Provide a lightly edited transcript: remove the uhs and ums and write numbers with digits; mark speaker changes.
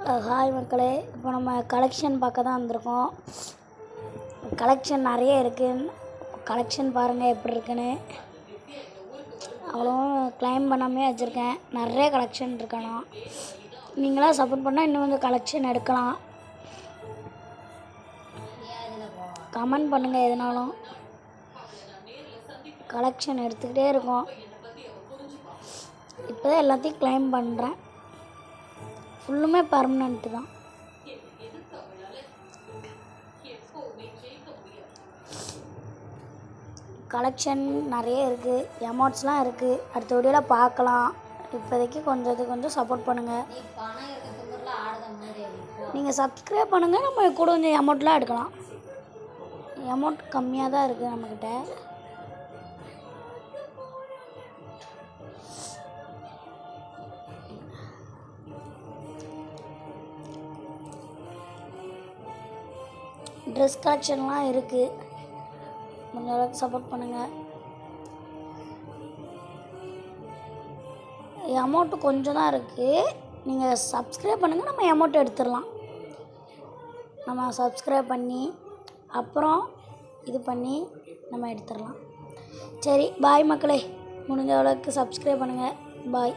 Speaker 1: Hi மக்களே, இப்போ நம்ம கலெக்ஷன் பார்க்க தான் வந்திருக்கோம். கலெக்ஷன் நிறைய இருக்குது. கலெக்ஷன் பாருங்கள் எப்படி இருக்குன்னு. அவ்வளோவும் கிளைம் பண்ணாமே வச்சுருக்கேன். நிறைய கலெக்ஷன் இருக்கணும். நீங்களாம் சப்போர்ட் பண்ணால் இன்னும் கொஞ்சம் கலெக்ஷன் எடுக்கலாம். கமெண்ட் பண்ணுங்கள். எதுனாலும் கலெக்ஷன் எடுத்துக்கிட்டே இருக்கோம். இப்போ தான் எல்லாத்தையும் கிளைம் பண்ணுறேன். ஃபுல்லுமே பர்மனெண்ட்டு தான். கலெக்ஷன் நிறைய இருக்குது. எமௌண்ட்ஸ்லாம் இருக்குது. அடுத்த வீடியோவில் பார்க்கலாம். இப்போதைக்கு கொஞ்சம் சப்போர்ட் பண்ணுங்கள். நீங்கள் சப்ஸ்கிரைப் பண்ணுங்கள். நம்ம கூட கொஞ்சம் அமௌண்ட்லாம் எடுக்கலாம். அமௌண்ட் கம்மியாக தான் இருக்குது நம்மக்கிட்ட. ட்ரெஸ் கலெக்ஷன்லாம் இருக்குது. முடிஞ்ச அளவுக்கு சப்போர்ட் பண்ணுங்கள். அமௌண்ட்டு கொஞ்சம் தான் இருக்குது. நீங்கள் சப்ஸ்கிரைப் பண்ணுங்கள். நம்ம அமௌண்ட் எடுத்துடலாம். நம்ம சப்ஸ்கிரைப் பண்ணி அப்புறம் இது பண்ணி நம்ம எடுத்துடலாம். சரி, பாய் மக்களே. முடிஞ்ச அளவுக்கு சப்ஸ்கிரைப் பண்ணுங்கள். பாய்.